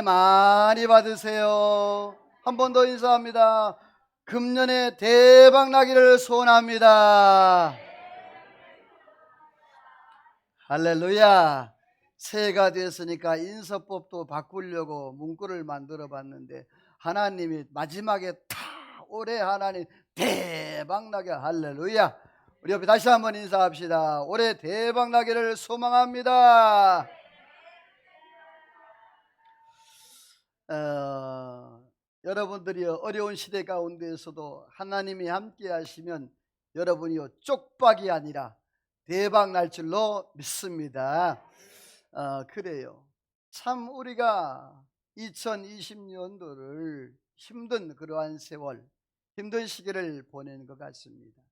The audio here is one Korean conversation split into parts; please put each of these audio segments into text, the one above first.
많이 받으세요. 한 번 더 인사합니다. 금년에 대박 나기를 소원합니다. 할렐루야. 새해가 됐으니까 인서법도 바꾸려고 문구를 만들어 봤는데 하나님이 마지막에 올해 하나님 대박 나게. 할렐루야. 우리 옆에 다시 한번 인사합시다. 올해 대박 나기를 소망합니다. 여러분들이 어려운 시대 가운데에서도 하나님이 함께 하시면 여러분이요 쪽박이 아니라 대박 날 줄로 믿습니다. 그래요. 참 우리가 2020년도를 힘든 그러한 세월, 힘든 시기를 보낸 것 같습니다.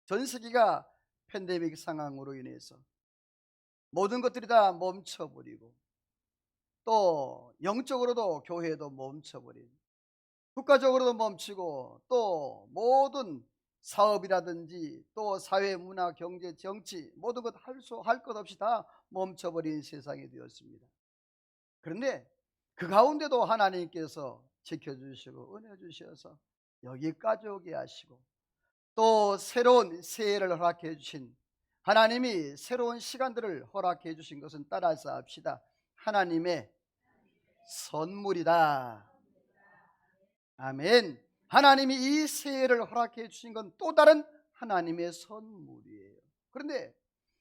전 세계가 팬데믹 상황으로 인해서 모든 것들이 다 멈춰버리고, 또 영적으로도 교회도 멈춰버린, 국가적으로도 멈추고, 또 모든 사업이라든지 또 사회, 문화, 경제, 정치 모든 것 할 것 없이 다 멈춰버린 세상이 되었습니다. 그런데 그 가운데도 하나님께서 지켜주시고 은혜 주셔서 여기까지 오게 하시고, 또 새로운 새해를 허락해 주신 하나님이 새로운 시간들을 허락해 주신 것은 따라서 합시다. 하나님의 선물이다. 아멘. 하나님이 이 새해를 허락해 주신 건 또 다른 하나님의 선물이에요. 그런데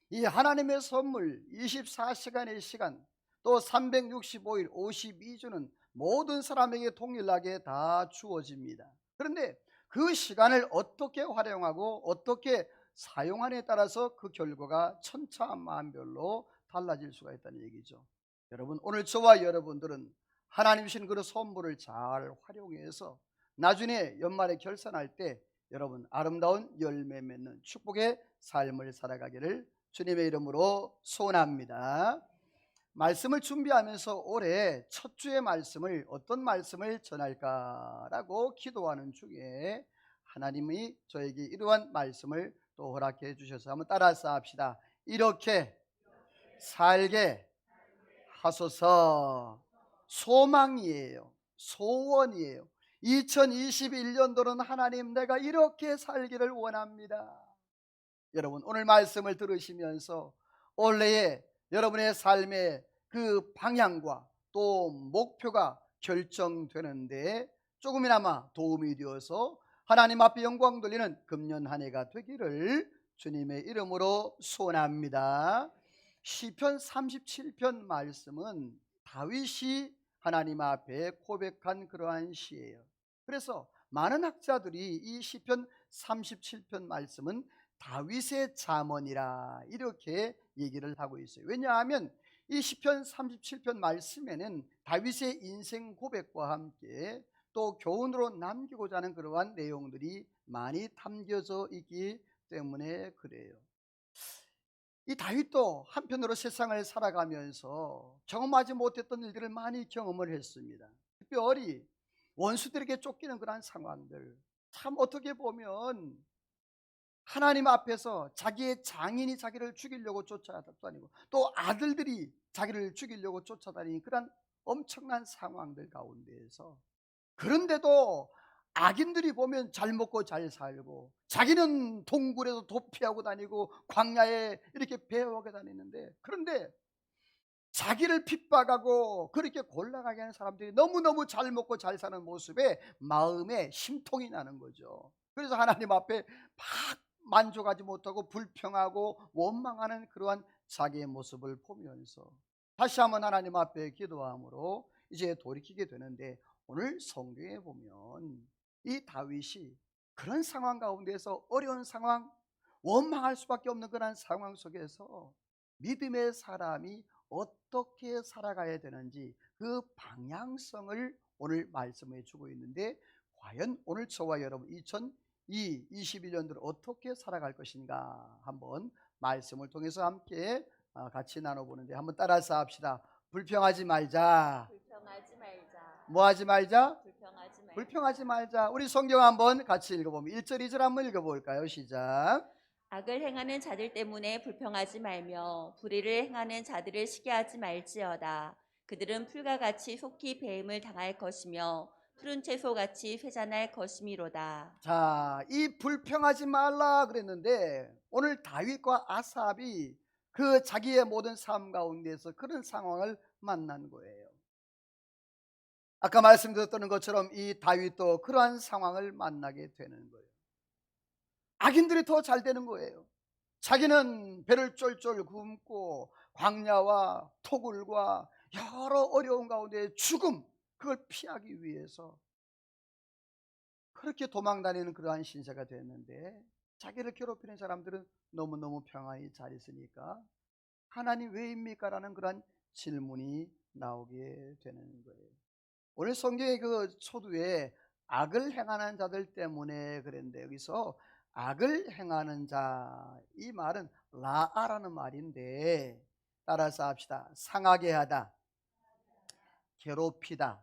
이 하나님의 선물 24시간의 시간, 또 365일 52주는 모든 사람에게 동일하게 다 주어집니다. 그런데 그 시간을 어떻게 활용하고 어떻게 사용하느냐에 따라서 그 결과가 천차만별로 달라질 수가 있다는 얘기죠. 여러분, 오늘 저와 여러분들은 하나님 주신 그 선물을 잘 활용해서 나중에 연말에 결산할 때 여러분 아름다운 열매 맺는 축복의 삶을 살아가기를 주님의 이름으로 소원합니다. 말씀을 준비하면서 올해 첫 주의 말씀을 어떤 말씀을 전할까라고 기도하는 중에 하나님이 저에게 이러한 말씀을 또 허락해 주셔서 한번 따라서 합시다. 이렇게 살게 하소서. 소망이에요. 소원이에요. 2021년도는 하나님, 내가 이렇게 살기를 원합니다. 여러분, 오늘 말씀을 들으시면서 올해의 여러분의 삶의 그 방향과 또 목표가 결정되는데 조금이나마 도움이 되어서 하나님 앞에 영광 돌리는 금년 한 해가 되기를 주님의 이름으로 소원합니다. 시편 37편 말씀은 다윗이 하나님 앞에 고백한 그러한 시예요. 그래서 많은 학자들이 이 시편 37편 말씀은 다윗의 잠언이라 이렇게 얘기를 하고 있어요. 왜냐하면 이 시편 37편 말씀에는 다윗의 인생 고백과 함께 또 교훈으로 남기고자 하는 그러한 내용들이 많이 담겨져 있기 때문에 그래요. 이 다윗도 한편으로 세상을 살아가면서 경험하지 못했던 일들을 많이 경험을 했습니다. 특별히 원수들에게 쫓기는 그런 상황들, 참 어떻게 보면 하나님 앞에서 자기의 장인이 자기를 죽이려고 쫓아다니고 또 아들들이 자기를 죽이려고 쫓아다니는 그런 엄청난 상황들 가운데에서, 그런데도 악인들이 보면 잘 먹고 잘 살고 자기는 동굴에서 도피하고 다니고 광야에 이렇게 배회하게 다니는데, 그런데 자기를 핍박하고 그렇게 곤란하게 하는 사람들이 너무너무 잘 먹고 잘 사는 모습에 마음에 심통이 나는 거죠. 그래서 하나님 앞에 막 만족하지 못하고 불평하고 원망하는 그러한 자기의 모습을 보면서 다시 한번 하나님 앞에 기도함으로 이제 돌이키게 되는데, 오늘 성경에 보면 이 다윗이 그런 상황 가운데서 어려운 상황, 원망할 수밖에 없는 그런 상황 속에서 믿음의 사람이 어떻게 살아가야 되는지 그 방향성을 오늘 말씀해 주고 있는데, 과연 오늘 저와 여러분 2021년도를 어떻게 살아갈 것인가 한번 말씀을 통해서 함께 같이 나눠보는데, 한번 따라서 합시다. 불평하지 말자. 불평하지 말자. 뭐 하지 말자? 불평하지 말자. 불평하지 말자. 우리 성경 한번 같이 읽어보면 1절 2절 한번 읽어볼까요? 시작. 악을 행하는 자들 때문에 불평하지 말며 불의를 행하는 자들을 시기하지 말지어다. 그들은 풀과 같이 속히 배임을 당할 것이며 푸른 채소같이 회잔할 것이미로다. 자, 이 불평하지 말라 그랬는데 오늘 다윗과 아삽이 그 자기의 모든 삶 가운데서 그런 상황을 만난 거예요. 아까 말씀드렸던 것처럼 이 다윗도 그러한 상황을 만나게 되는 거예요. 악인들이 더 잘 되는 거예요. 자기는 배를 쫄쫄 굶고 광야와 토굴과 여러 어려운 가운데 죽음, 그걸 피하기 위해서 그렇게 도망다니는 그러한 신세가 됐는데, 자기를 괴롭히는 사람들은 너무너무 평안히 잘 있으니까 하나님 왜입니까? 라는 그러한 질문이 나오게 되는 거예요. 오늘 성경의 그 초두에 악을 행하는 자들 때문에 그랬는데, 여기서 악을 행하는 자, 이 말은 라아라는 말인데 따라서 합시다. 상하게 하다, 괴롭히다,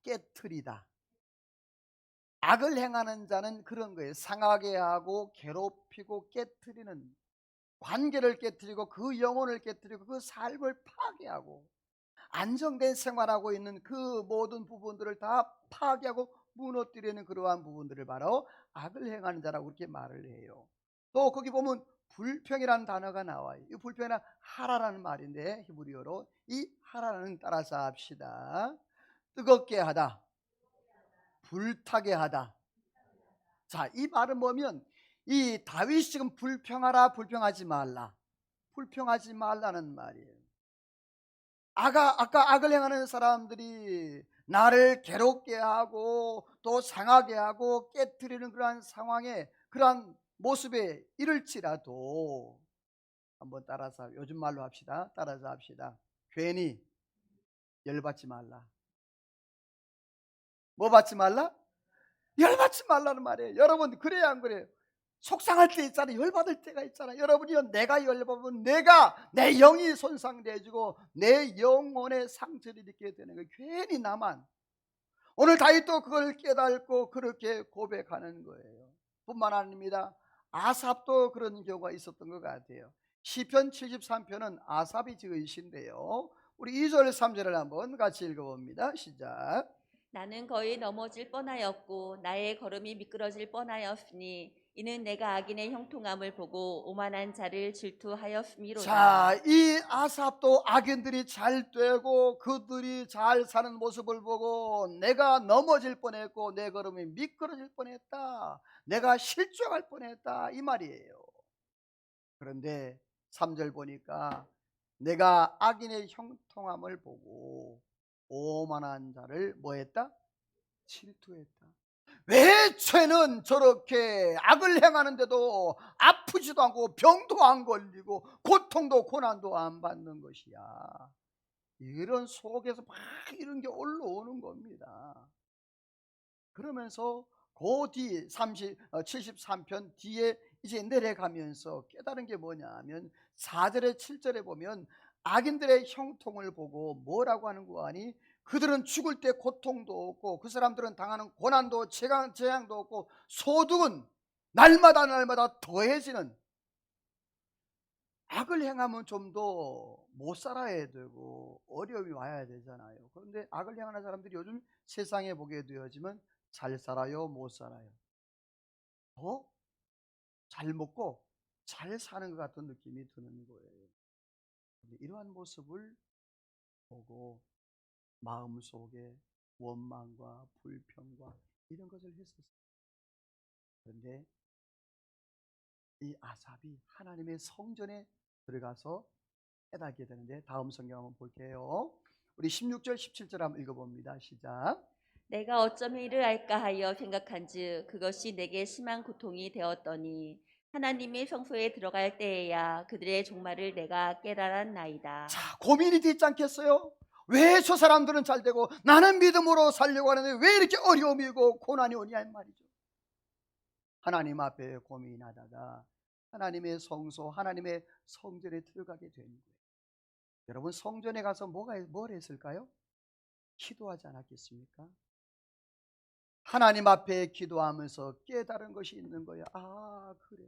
깨트리다. 악을 행하는 자는 그런 거예요. 상하게 하고 괴롭히고 깨트리는, 관계를 깨트리고 그 영혼을 깨트리고 그 삶을 파괴하고 안정된 생활하고 있는 그 모든 부분들을 다 파괴하고 무너뜨리는 그러한 부분들을 바로 악을 행하는 자라고 그렇게 말을 해요. 또 거기 보면 불평이라는 단어가 나와요. 이 불평이란 하라라는 말인데 히브리어로, 이 하라는 따라서 합시다. 뜨겁게 하다, 불타게 하다. 자, 이 말은 뭐면 이 다윗이 지금 불평하라, 불평하지 말라, 불평하지 말라는 말이에요. 아까 악을 행하는 사람들이 나를 괴롭게 하고 또 상하게 하고 깨트리는 그러한 상황에, 그러한 모습에 이를지라도 한번 따라서 요즘 말로 합시다. 따라서 합시다. 괜히 열받지 말라. 뭐 받지 말라? 열받지 말라는 말이에요. 여러분, 그래요 안 그래요? 속상할 때 있잖아요. 열받을 때가 있잖아요. 여러분이요, 내가 열받으면 내가 내 영이 손상돼지고 내 영혼에 상처를 입게 되는 거예요. 괜히 나만. 오늘 다윗도 그걸 깨닫고 그렇게 고백하는 거예요. 뿐만 아닙니다. 아삽도 그런 경우가 있었던 것 같아요. 시편 73편은 아삽이 지은 시인데요, 우리 2절 3절을 한번 같이 읽어봅니다. 시작. 나는 거의 넘어질 뻔하였고 나의 걸음이 미끄러질 뻔하였으니 이는 내가 악인의 형통함을 보고 오만한 자를 질투하였음이로다. 자, 이 아삽도 악인들이 잘 되고 그들이 잘 사는 모습을 보고 내가 넘어질 뻔했고 내 걸음이 미끄러질 뻔했다, 내가 실족할 뻔했다, 이 말이에요. 그런데 3절 보니까 내가 악인의 형통함을 보고 오만한 자를 뭐했다? 질투했다. 왜 죄는 저렇게 악을 행하는데도 아프지도 않고 병도 안 걸리고 고통도 고난도 안 받는 것이야. 이런 속에서 막 이런 게 올라오는 겁니다. 그러면서 그 뒤 73편 뒤에 이제 내려가면서 깨달은 게 뭐냐 하면 4절에 7절에 보면 악인들의 형통을 보고 뭐라고 하는 거 아니? 그들은 죽을 때 고통도 없고 그 사람들은 당하는 고난도 재앙도 없고 소득은 날마다 날마다 더해지는, 악을 행하면 좀 더 못 살아야 되고 어려움이 와야 되잖아요. 그런데 악을 행하는 사람들이 요즘 세상에 보게 되어지면 잘 살아요, 못 살아요? 더 잘 먹고 잘 사는 것 같은 느낌이 드는 거예요. 이러한 모습을 보고 마음속에 원망과 불평과 이런 것을 했었어요. 그런데 이 아삽이 하나님의 성전에 들어가서 깨닫게 되는데, 다음 성경 한번 볼게요. 우리 16절 17절 한번 읽어봅니다. 시작. 내가 어쩜 이를 할까 하여 생각한즉 그것이 내게 심한 고통이 되었더니 하나님의 성소에 들어갈 때에야 그들의 종말을 내가 깨달았나이다. 자, 고민이 되지 않겠어요? 왜 저 사람들은 잘 되고 나는 믿음으로 살려고 하는데 왜 이렇게 어려움이고 고난이 오냐 이 말이죠. 하나님 앞에 고민하다가 하나님의 성소, 하나님의 성전에 들어가게 된 거예요. 여러분, 성전에 가서 뭘 했을까요? 기도하지 않았겠습니까? 하나님 앞에 기도하면서 깨달은 것이 있는 거예요. 아, 그래,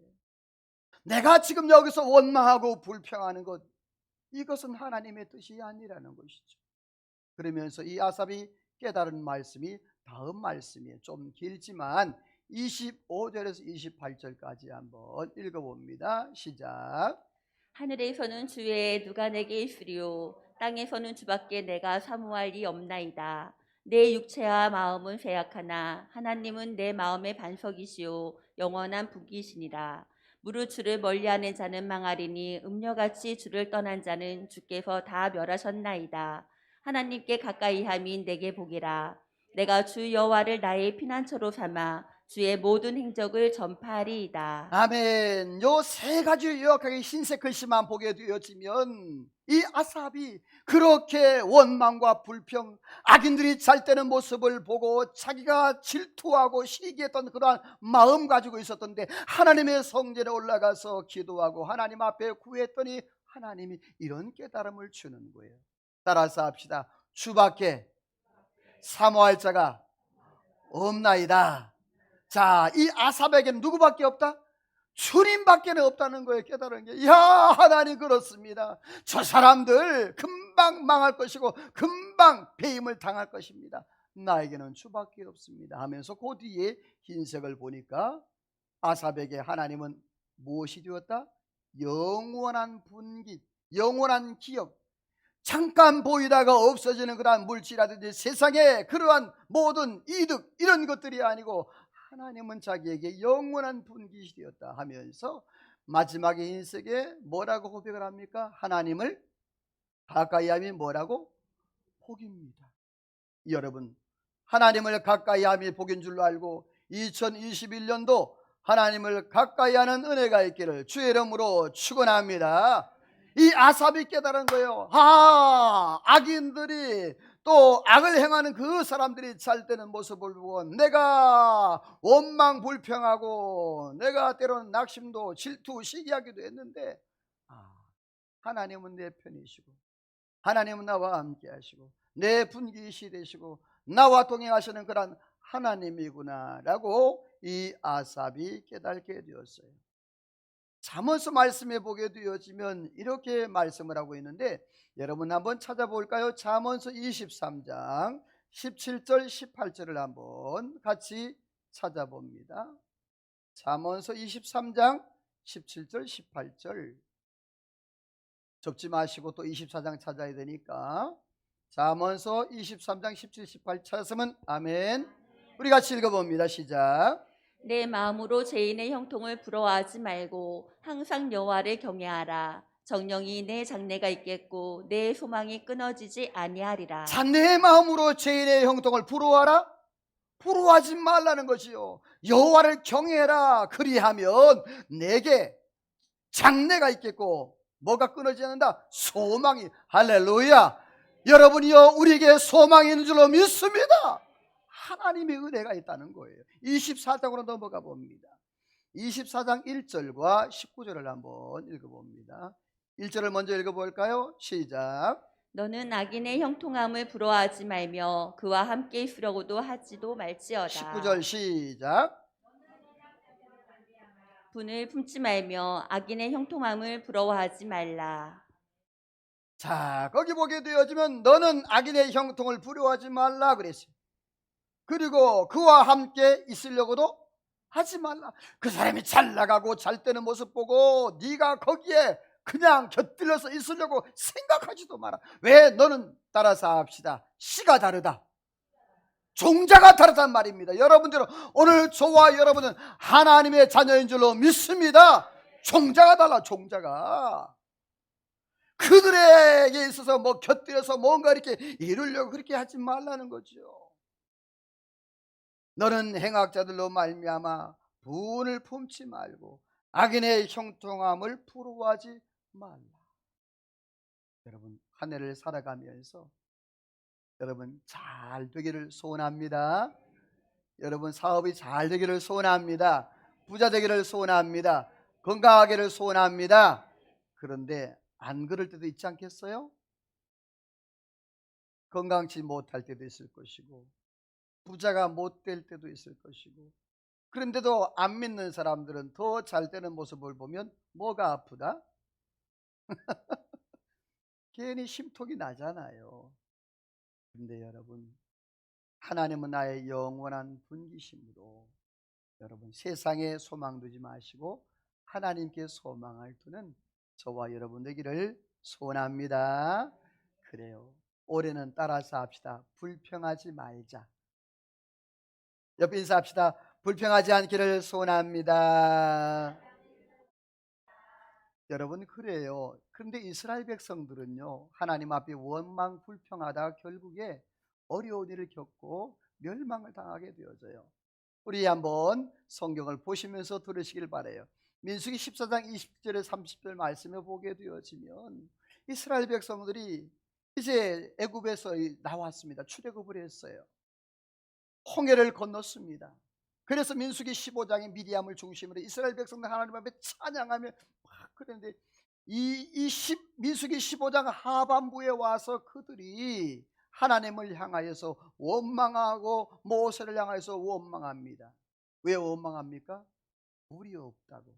내가 지금 여기서 원망하고 불평하는 것, 이것은 하나님의 뜻이 아니라는 것이죠. 그러면서 이 아삽이 깨달은 말씀이 다음 말씀이에요. 좀 길지만 25절에서 28절까지 한번 읽어봅니다. 시작. 하늘에서는 주 외에 누가 내게 있으리요 땅에서는 주밖에 내가 사모할 이 없나이다. 내 육체와 마음은 쇠약하나 하나님은 내 마음의 반석이시요 영원한 북이시니라. 무릇 주를 멀리하는 자는 망하리니 음녀같이 주를 떠난 자는 주께서 다 멸하셨나이다. 하나님께 가까이함이 내게 복이라. 내가 주 여호와를 나의 피난처로 삼아 주의 모든 행적을 전파하리이다. 아멘. 요 세 가지 요약하게 흰색 글씨만 보게 되어지면 이 아삽이 그렇게 원망과 불평, 악인들이 잘되는 모습을 보고 자기가 질투하고 시기했던 그러한 마음 가지고 있었던데 하나님의 성전에 올라가서 기도하고 하나님 앞에 구했더니 하나님이 이런 깨달음을 주는 거예요. 따라서 합시다. 주밖에 사모할 자가 없나이다. 자, 이 아삽에게는 누구밖에 없다? 주님밖에 없다는 거에 깨달은 게, 야, 하나님 그렇습니다. 저 사람들 금방 망할 것이고 금방 배임을 당할 것입니다. 나에게는 주밖에 없습니다 하면서 그 뒤에 흰색을 보니까 아삽에게 하나님은 무엇이 되었다? 영원한 분깃, 영원한 기억, 잠깐 보이다가 없어지는 그러한 물질이라든지 세상의 그러한 모든 이득 이런 것들이 아니고 하나님은 자기에게 영원한 분깃이 되었다 하면서 마지막에 흰색에 뭐라고 고백을 합니까? 하나님을 가까이함이 뭐라고? 복입니다. 여러분, 하나님을 가까이함이 복인 줄로 알고 2021년도 하나님을 가까이하는 은혜가 있기를 주의 이름으로 축원합니다. 이 아삽이 깨달은 거예요. 악인들이 또 악을 행하는 그 사람들이 잘 되는 모습을 보고 내가 원망 불평하고 내가 때로는 낙심도 질투 시기하기도 했는데 하나님은 내 편이시고 하나님은 나와 함께 하시고 내 분깃이 되시고 나와 동행하시는 그런 하나님이구나 라고 이 아삽이 깨닫게 되었어요. 잠언서 말씀해 보게 되어지면 이렇게 말씀을 하고 있는데 여러분 한번 찾아볼까요? 잠언서 23장 17절 18절을 한번 같이 찾아봅니다. 잠언서 23장 17절 18절 적지 마시고 또 24장 찾아야 되니까 잠언서 23장 17, 18 찾았으면 아멘. 우리 같이 읽어봅니다. 시작. 내 마음으로 죄인의 형통을 부러워하지 말고 항상 여호와를 경외하라. 정령이 내 장래가 있겠고 내 소망이 끊어지지 아니하리라. 자, 내 마음으로 죄인의 형통을 부러워하라? 부러워하지 말라는 것이요. 여호와를 경외해라. 그리하면 내게 장래가 있겠고 뭐가 끊어지지 않는다? 소망이. 할렐루야. 여러분이요 우리에게 소망이 있는 줄로 믿습니다. 하나님의 은혜가 있다는 거예요. 24장으로 넘어가 봅니다. 24장 1절과 19절을 한번 읽어봅니다. 1절을 먼저 읽어볼까요? 시작. 너는 악인의 형통함을 부러워하지 말며 그와 함께 있으려고도 하지도 말지어다. 19절 시작. 분을 품지 말며 악인의 형통함을 부러워하지 말라. 자, 거기 보게 되어지면 너는 악인의 형통을 부러워하지 말라 그랬어요. 그리고 그와 함께 있으려고도 하지 말라. 그 사람이 잘 나가고 잘 되는 모습 보고 네가 거기에 그냥 곁들여서 있으려고 생각하지도 마라. 왜? 너는 따라서 합시다. 씨가 다르다. 종자가 다르단 말입니다. 여러분들은 오늘 저와 여러분은 하나님의 자녀인 줄로 믿습니다. 종자가 달라. 종자가 그들에게 있어서 뭐 곁들여서 뭔가 이렇게 이루려고 그렇게 하지 말라는 거죠. 너는 행악자들로 말미암아 분을 품지 말고 악인의 형통함을 부러워하지 말라. 여러분 한 해를 살아가면서 여러분 잘 되기를 소원합니다. 여러분 사업이 잘 되기를 소원합니다. 부자 되기를 소원합니다. 건강하기를 소원합니다. 그런데 안 그럴 때도 있지 않겠어요? 건강치 못할 때도 있을 것이고 부자가 못 될 때도 있을 것이고 그런데도 안 믿는 사람들은 더 잘 되는 모습을 보면 뭐가 아프다? 괜히 심통이 나잖아요. 근데 여러분, 하나님은 나의 영원한 분기심으로 여러분 세상에 소망 두지 마시고 하나님께 소망을 두는 저와 여러분 되기를 소원합니다. 그래요. 올해는 따라서 합시다. 불평하지 말자. 옆에 인사합시다. 불평하지 않기를 소원합니다. 여러분 그래요. 그런데 이스라엘 백성들은요, 하나님 앞에 원망 불평하다가 결국에 어려운 일을 겪고 멸망을 당하게 되어져요. 우리 한번 성경을 보시면서 들으시길 바라요. 민수기 14장 20절에 30절 말씀에 보게 되어지면 이스라엘 백성들이 이제 애굽에서 나왔습니다. 출애굽을 했어요. 홍해를 건넜습니다. 그래서 민수기 15장의 미디암을 중심으로 이스라엘 백성들 하나님 앞에 찬양하며 막 그랬는데 민수기 15장 하반부에 와서 그들이 하나님을 향하여서 원망하고 모세를 향하여서 원망합니다. 왜 원망합니까? 물이 없다고.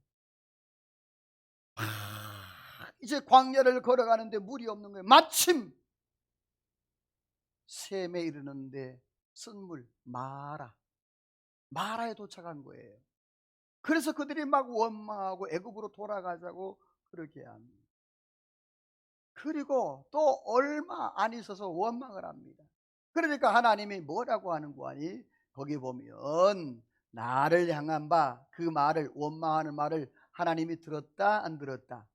이제 광야를 걸어가는데 물이 없는 거예요. 마침 셈에 이르는데 쓴물 마라에 도착한 거예요. 그래서 그들이 막 원망하고 애굽으로 돌아가자고 그렇게 합니다. 그리고 또 얼마 안 있어서 원망을 합니다. 그러니까 하나님이 뭐라고 하는 거 아니? 거기 보면 나를 향한 바 그 말을, 원망하는 말을 하나님이 들었다 안 들었다?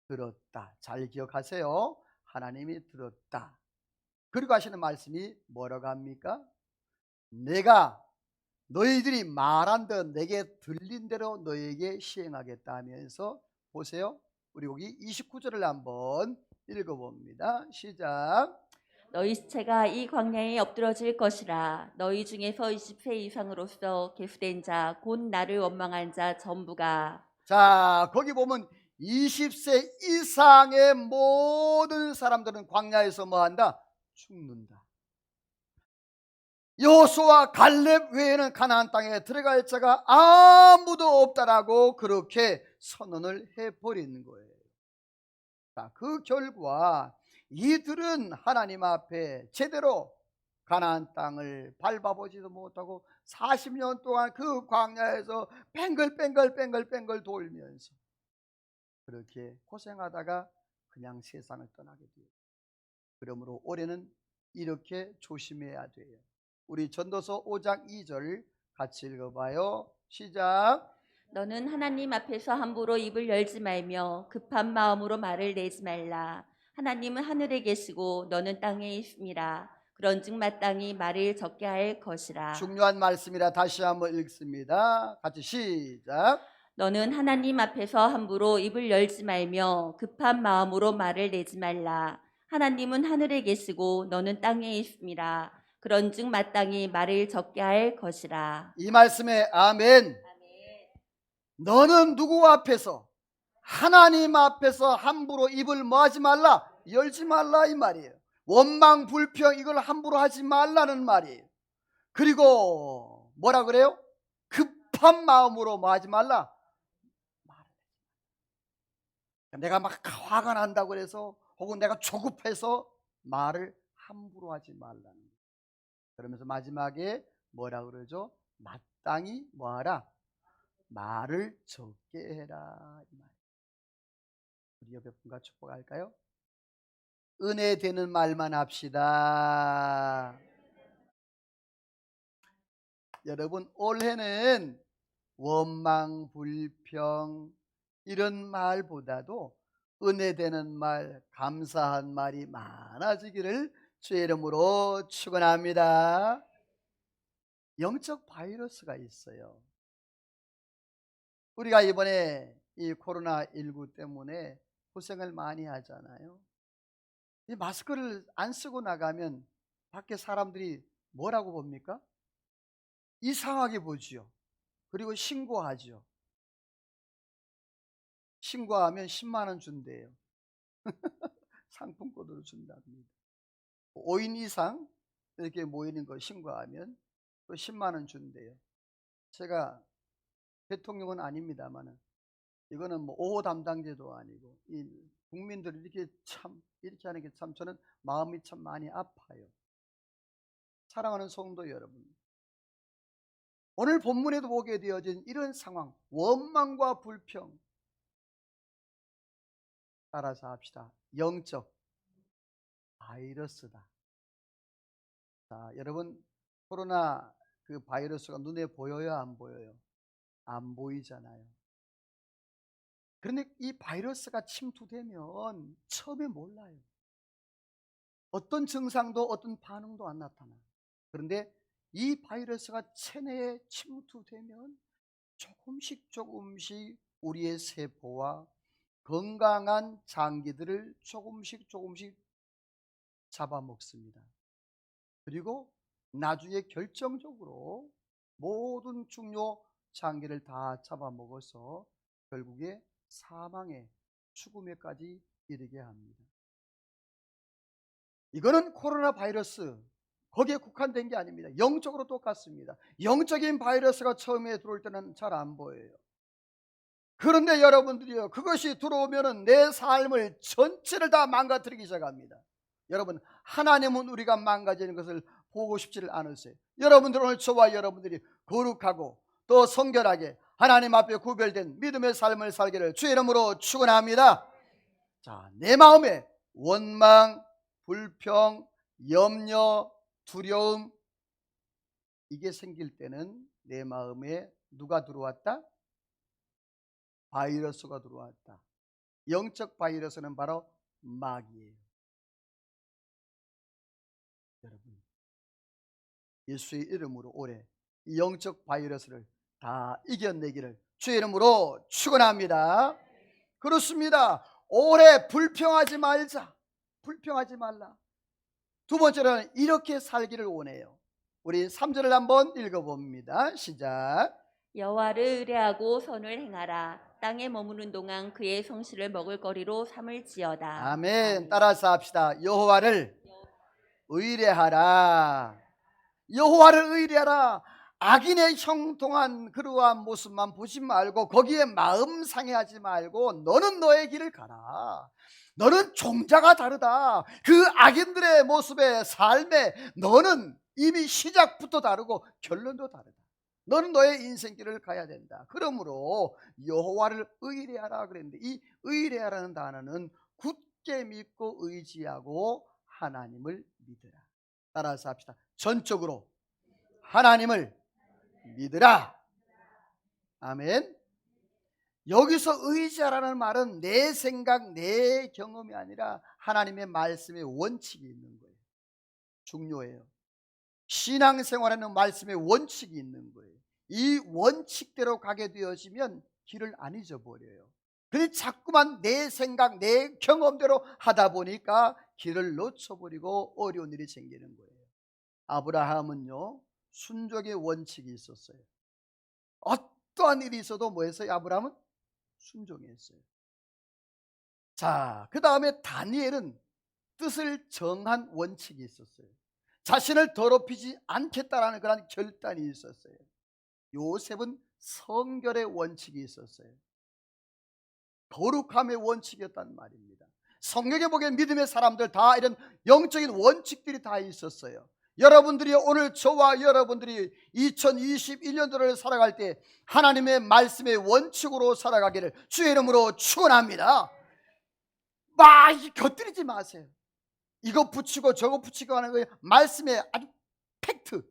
들었다. 잘 기억하세요. 하나님이 들었다. 그리고 하시는 말씀이 뭐라고 합니까? 내가 너희들이 말한 듯 내게 들린 대로 너희에게 시행하겠다 하면서 보세요. 우리 여기 29절을 한번 읽어봅니다. 시작. 너희 시체가 이 광야에 엎드러질 것이라. 너희 중에서 20세 이상으로서 계수된 자 곧 나를 원망한 자 전부가. 자, 거기 보면 20세 이상의 모든 사람들은 광야에서 뭐한다? 죽는다. 여호수아 갈렙 외에는 가나안 땅에 들어갈 자가 아무도 없다라고 그렇게 선언을 해버리는 거예요. 자, 그 결과 이들은 하나님 앞에 제대로 가나안 땅을 밟아보지도 못하고 40년 동안 그 광야에서 뱅글뱅글 돌면서 그렇게 고생하다가 그냥 세상을 떠나게 돼요. 그러므로 올해는 이렇게 조심해야 돼요. 우리 전도서 5장 2절 같이 읽어봐요. 시작. 너는 하나님 앞에서 함부로 입을 열지 말며 급한 마음으로 말을 내지 말라. 하나님은 하늘에 계시고 너는 땅에 있음이라. 그런즉 마땅히 말을 적게 할 것이라. 중요한 말씀이라 다시 한번 읽습니다. 같이 시작. 너는 하나님 앞에서 함부로 입을 열지 말며 급한 마음으로 말을 내지 말라. 하나님은 하늘에 계시고 너는 땅에 있음이라. 그런즉 마땅히 말을 적게 할 것이라. 이 말씀에 아멘. 너는 누구 앞에서? 하나님 앞에서 함부로 입을 뭐하지 말라? 열지 말라 이 말이에요. 원망 불평 이걸 함부로 하지 말라는 말이에요. 그리고 뭐라 그래요? 급한 마음으로 뭐하지 말라? 내가 막 화가 난다고 해서 혹은 내가 조급해서 말을 함부로 하지 말라는 거예요. 그러면서 마지막에 뭐라 그러죠? 마땅히 뭐하라? 말을 적게 해라 이 말이에요. 우리 옆에 분과 축복할까요? 은혜 되는 말만 합시다. 여러분 올해는 원망 불평 이런 말보다도 은혜 되는 말, 감사한 말이 많아지기를 주의 이름으로 축원합니다. 영적 바이러스가 있어요. 우리가 이번에 이 코로나19 때문에 고생을 많이 하잖아요. 이 마스크를 안 쓰고 나가면 밖에 사람들이 뭐라고 봅니까? 이상하게 보지요. 그리고 신고하죠. 신고하면 10만 원 준대요. 상품권으로 준답니다. 5인 이상 이렇게 모이는 거 신고하면 또 10만 원 준대요. 제가 대통령은 아닙니다만 이거는 뭐 5호 담당제도 아니고 이 국민들이 이렇게 하는 게 참 저는 마음이 참 많이 아파요. 사랑하는 성도 여러분, 오늘 본문에도 보게 되어진 이런 상황, 원망과 불평, 따라서 합시다. 영적 바이러스다. 자, 여러분, 코로나 그 바이러스가 눈에 보여요, 안 보여요? 안 보이잖아요. 그런데 이 바이러스가 침투되면 처음에 몰라요. 어떤 증상도 어떤 반응도 안 나타나. 그런데 이 바이러스가 체내에 침투되면 조금씩 우리의 세포와 건강한 장기들을 조금씩 잡아먹습니다. 그리고 나중에 결정적으로 모든 중요 장기를 다 잡아먹어서 결국에 사망에, 죽음에까지 이르게 합니다. 이거는 코로나 바이러스, 거기에 국한된 게 아닙니다. 영적으로 똑같습니다. 영적인 바이러스가 처음에 들어올 때는 잘 안 보여요. 그런데 여러분들이요, 그것이 들어오면은 내 삶을 전체를 다 망가뜨리기 시작합니다. 여러분, 하나님은 우리가 망가지는 것을 보고 싶지를 않으세요. 여러분들, 오늘 저와 여러분들이 거룩하고 또 성결하게 하나님 앞에 구별된 믿음의 삶을 살기를 주의 이름으로 축원합니다. 자, 내 마음에 원망, 불평, 염려, 두려움, 이게 생길 때는 내 마음에 누가 들어왔다? 바이러스가 들어왔다. 영적 바이러스는 바로 마귀예요. 여러분, 예수의 이름으로 올해 이 영적 바이러스를 다 이겨내기를 주의 이름으로 축원합니다. 그렇습니다. 올해 불평하지 말자. 불평하지 말라. 두 번째로는 이렇게 살기를 원해요. 우리 3절을 한번 읽어봅니다. 시작. 여호와를 의뢰하고 선을 행하라. 땅에 머무는 동안 그의 성실을 먹을거리로 삼을지어다. 아멘. 따라서 합시다. 여호와를 의뢰하라. 여호와를 의뢰하라. 악인의 형통한 그러한 모습만 보지 말고 거기에 마음 상해하지 말고 너는 너의 길을 가라. 너는 종자가 다르다. 그 악인들의 모습의 삶에 너는 이미 시작부터 다르고 결론도 다르다. 너는 너의 인생길을 가야 된다. 그러므로 여호와를 의뢰하라 그랬는데, 이 의뢰하라는 단어는 굳게 믿고 의지하고 하나님을 믿으라. 따라서 합시다. 전적으로 하나님을 믿으라. 아멘. 여기서 의지하라는 말은 내 생각, 내 경험이 아니라 하나님의 말씀의 원칙이 있는 거예요. 중요해요. 신앙생활에는 말씀의 원칙이 있는 거예요. 이 원칙대로 가게 되어지면 길을 안 잊어버려요. 그런데 자꾸만 내 생각, 내 경험대로 하다 보니까 길을 놓쳐버리고 어려운 일이 생기는 거예요. 아브라함은요, 순종의 원칙이 있었어요. 어떠한 일이 있어도 뭐 했어요? 아브라함은 순종했어요. 자, 그 다음에 다니엘은 뜻을 정한 원칙이 있었어요. 자신을 더럽히지 않겠다라는 그런 결단이 있었어요. 요셉은 성결의 원칙이 있었어요. 거룩함의 원칙이었단 말입니다. 성경에 보기엔 믿음의 사람들 다 이런 영적인 원칙들이 다 있었어요. 여러분들이 오늘 저와 여러분들이 2021년도를 살아갈 때 하나님의 말씀의 원칙으로 살아가기를 주의 이름으로 축원합니다. 막 곁들이지 마세요. 이거 붙이고 저거 붙이고 하는 거예요. 말씀의 아주 팩트,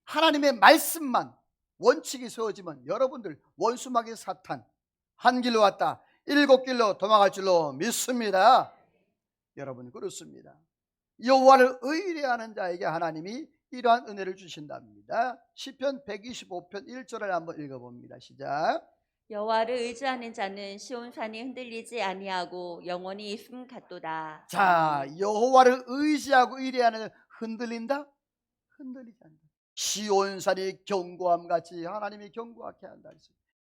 하나님의 말씀만 원칙이 세워지면 여러분들 원수마귀 사탄 한 길로 왔다 7길로 도망갈 줄로 믿습니다. 여러분, 그렇습니다. 여호와를 의뢰하는 자에게 하나님이 이러한 은혜를 주신답니다. 시편 125편 1절을 한번 읽어봅니다. 시작. 여호와를 의지하는 자는 시온산이 흔들리지 아니하고 영원히 있음 같도다. 자, 여호와를 의지하고 의뢰하는 흔들린다? 흔들리지 않는다. 시온산이 견고함 같이 하나님이 견고하게 한다.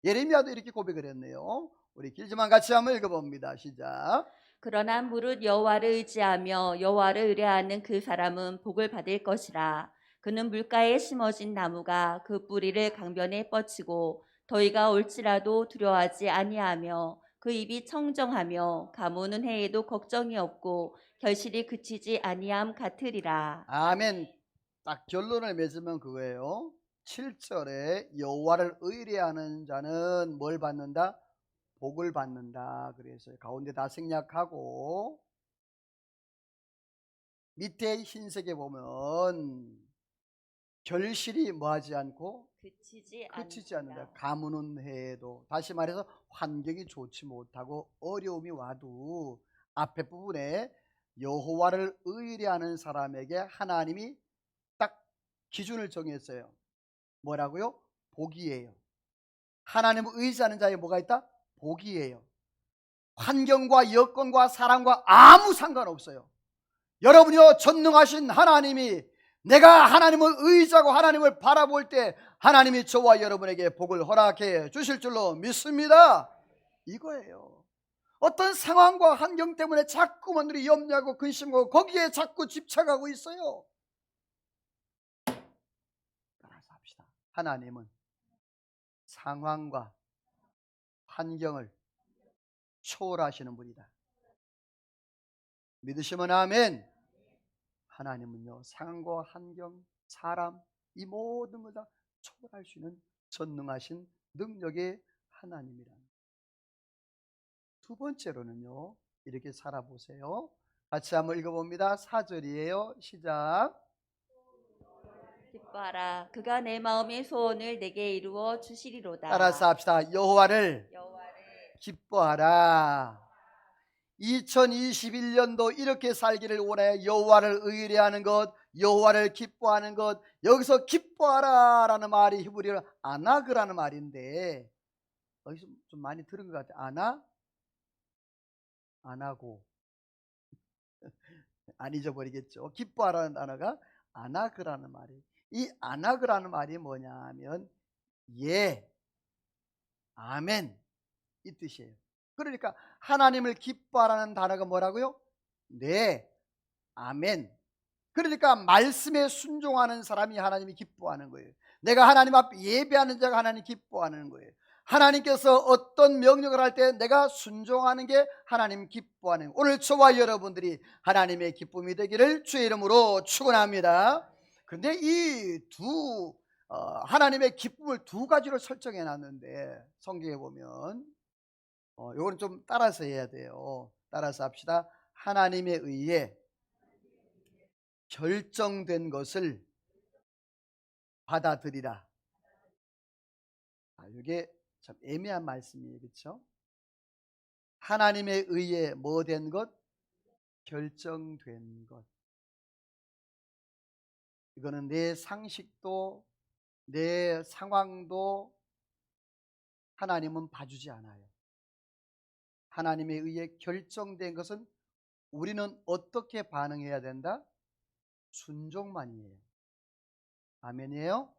예레미야도 이렇게 고백을 했네요. 우리 길지만 같이 한번 읽어봅니다. 시작. 그러나 무릇 여호와를 의지하며 여호와를 의뢰하는 그 사람은 복을 받을 것이라. 그는 물가에 심어진 나무가 그 뿌리를 강변에 뻗치고 더위가 올지라도 두려워하지 아니하며 그 입이 청정하며 가무는 해에도 걱정이 없고 결실이 그치지 아니함 같으리라. 아멘. 딱 결론을 맺으면 그거예요. 7절에 여호와를 의뢰하는 자는 뭘 받는다? 복을 받는다. 그래서 가운데 다 생략하고 밑에 흰색에 보면 결실이 뭐하지 않고 그치지 않는다. 가무는 해도, 다시 말해서 환경이 좋지 못하고 어려움이 와도 앞에 부분에 여호와를 의뢰하는 사람에게 하나님이 딱 기준을 정했어요. 뭐라고요? 복이에요. 하나님을 의지하는 자에 뭐가 있다? 복이에요. 환경과 여건과 사람과 아무 상관없어요. 여러분이요, 전능하신 하나님이, 내가 하나님을 의지하고 하나님을 바라볼 때 하나님이 저와 여러분에게 복을 허락해 주실 줄로 믿습니다. 이거예요. 어떤 상황과 환경 때문에 자꾸만 우리 염려하고 근심하고 거기에 자꾸 집착하고 있어요. 따라서 합시다. 하나님은 상황과 환경을 초월하시는 분이다. 믿으시면 아멘. 하나님은요, 상황과 환경, 사람, 이 모든 걸 다 초월할 수 있는 전능하신 능력의 하나님이란. 두 번째로는요, 이렇게 살아보세요. 같이 한번 읽어봅니다. 4절이에요. 시작. 기뻐하라. 그가 내 마음의 소원을 내게 이루어 주시리로다. 따라서 합시다. 여호와를 기뻐하라. 2021년도 이렇게 살기를 원해. 여호와를 의뢰하는 것, 여호와를 기뻐하는 것. 여기서 기뻐하라라는 말이 히브리어로 아나그라는 말인데, 여기서 좀 많이 들은 것 같아요. 안 하고 안 잊어버리겠죠. 기뻐하라는 단어가 아나그라는 말이에요. 이 아나그라는 말이 뭐냐면 예, 아멘 이 뜻이에요. 그러니까 하나님을 기뻐하라는 단어가 뭐라고요? 네, 아멘. 그러니까 말씀에 순종하는 사람이 하나님이 기뻐하는 거예요. 내가 하나님 앞에 예배하는 자가 하나님 기뻐하는 거예요. 하나님께서 어떤 명령을 할 때 내가 순종하는 게 하나님 기뻐하는 거예요. 오늘 저와 여러분들이 하나님의 기쁨이 되기를 주의 이름으로 축원합니다. 그런데 이 하나님의 기쁨을 두 가지로 설정해 놨는데 성경에 보면 이거는 좀 따라서 해야 돼요. 따라서 합시다. 하나님에 의해 결정된 것을 받아들이라. 이게 참 애매한 말씀이에요. 그렇죠? 하나님에 의해 뭐 된 것? 결정된 것. 이거는 내 상식도 내 상황도 하나님은 봐주지 않아요. 하나님에 의해 결정된 것은 우리는 어떻게 반응해야 된다? 순종만이에요. 아멘이에요?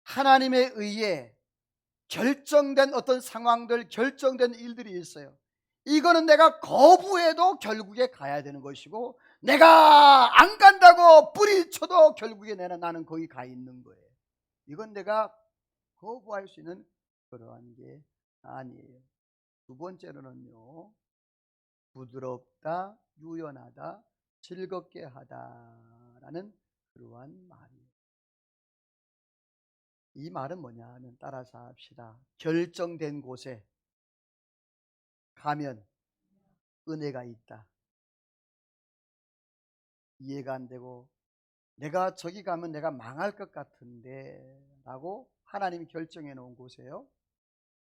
하나님에 의해 결정된 어떤 상황들, 결정된 일들이 있어요. 이거는 내가 거부해도 결국에 가야 되는 것이고, 내가 안 간다고 뿌리쳐도 결국에 나는 거기 가 있는 거예요. 이건 내가 거부할 수 있는 그러한 게 아니에요. 두 번째로는요, 부드럽다, 유연하다, 즐겁게 하다라는 그러한 말이에요. 이 말은 뭐냐 하면 따라서 합시다. 결정된 곳에 가면 은혜가 있다. 이해가 안 되고 내가 저기 가면 내가 망할 것 같은데 라고 하나님이 결정해 놓은 곳이에요.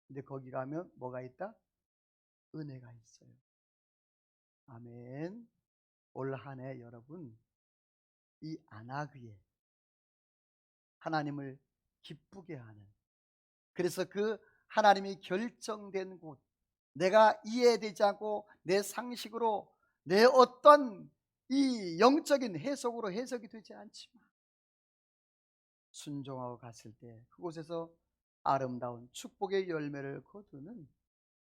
근데 거기 가면 뭐가 있다? 은혜가 있어요. 아멘. 올 한 해 여러분 이 안하기에 하나님을 기쁘게 하는, 그래서 그 하나님이 결정된 곳, 내가 이해되지 않고 내 상식으로 내 어떤 이 영적인 해석으로 해석이 되지 않지만 순종하고 갔을 때 그곳에서 아름다운 축복의 열매를 거두는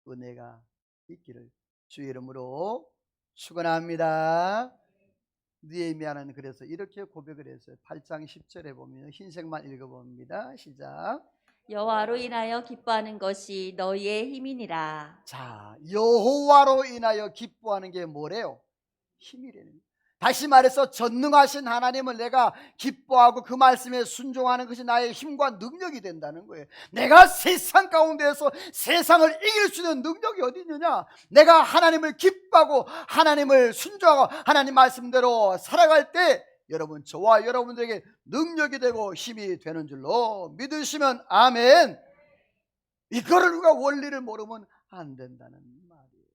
은혜가 있기를 주의 이름으로 축원합니다. 느헤미야는 그래서 이렇게 고백을 했어요. 8장 10절에 보면 흰색만 읽어봅니다. 시작. 여호와로 인하여 기뻐하는 것이 너희의 힘이니라. 자, 여호와로 인하여 기뻐하는 게 뭐래요? 힘이래요. 다시 말해서 전능하신 하나님을 내가 기뻐하고 그 말씀에 순종하는 것이 나의 힘과 능력이 된다는 거예요. 내가 세상 가운데에서 세상을 이길 수 있는 능력이 어디 있느냐? 내가 하나님을 기뻐하고 하나님을 순종하고 하나님 말씀대로 살아갈 때 여러분, 저와 여러분들에게 능력이 되고 힘이 되는 줄로 믿으시면 아멘. 이거를 우리가 원리를 모르면 안 된다는 말이에요.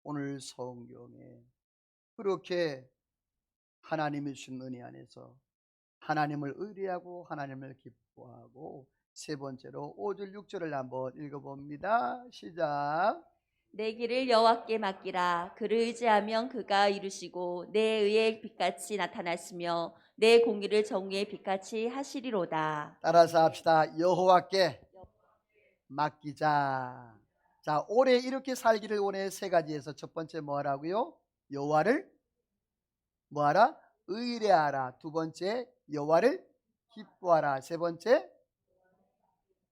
오늘 성경에 그렇게 하나님이 주신 은혜 안에서 하나님을 의뢰하고 하나님을 기뻐하고, 세 번째로 5절 6절을 한번 읽어봅니다. 시작. 내 길을 여호와께 맡기라. 그를 의지하면 그가 이루시고 내 의의 빛같이 나타나시며 내 공의를 정의의 빛같이 하시리로다. 따라서 합시다. 여호와께 맡기자. 자, 올해 이렇게 살기를 원해. 세 가지에서 첫 번째 뭐하라고요? 여호와를 뭐하라? 의뢰하라. 두 번째 여호와를 기뻐하라. 세 번째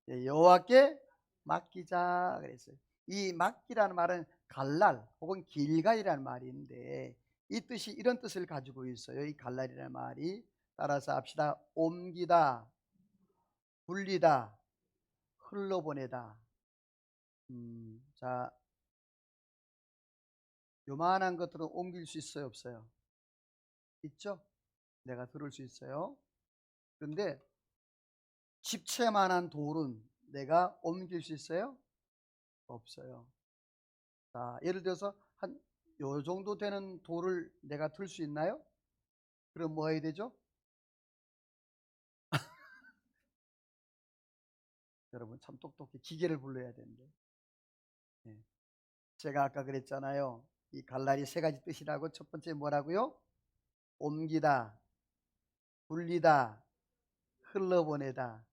여호와께 맡기자 그랬어요. 이 맡기라는 말은 갈랄 혹은 길갈이라는 말인데, 이 뜻이 이런 뜻을 가지고 있어요. 이 갈랄이라는 말이. 따라서 합시다. 옮기다, 불리다, 흘러보내다. 자, 요만한 것들은 옮길 수 있어요, 없어요? 있죠? 내가 들을 수 있어요. 그런데 집채만한 돌은 내가 옮길 수 있어요? 없어요. 자, 예를 들어서 한 요 정도 되는 돌을 내가 들 수 있나요? 그럼 뭐 해야 되죠? 여러분 참 똑똑해. 기계를 불러야 되는데. 네. 제가 아까 그랬잖아요. 이 갈랄이 세 가지 뜻이라고. 첫 번째 뭐라고요? 옮기다, 불리다, 흘러보내다.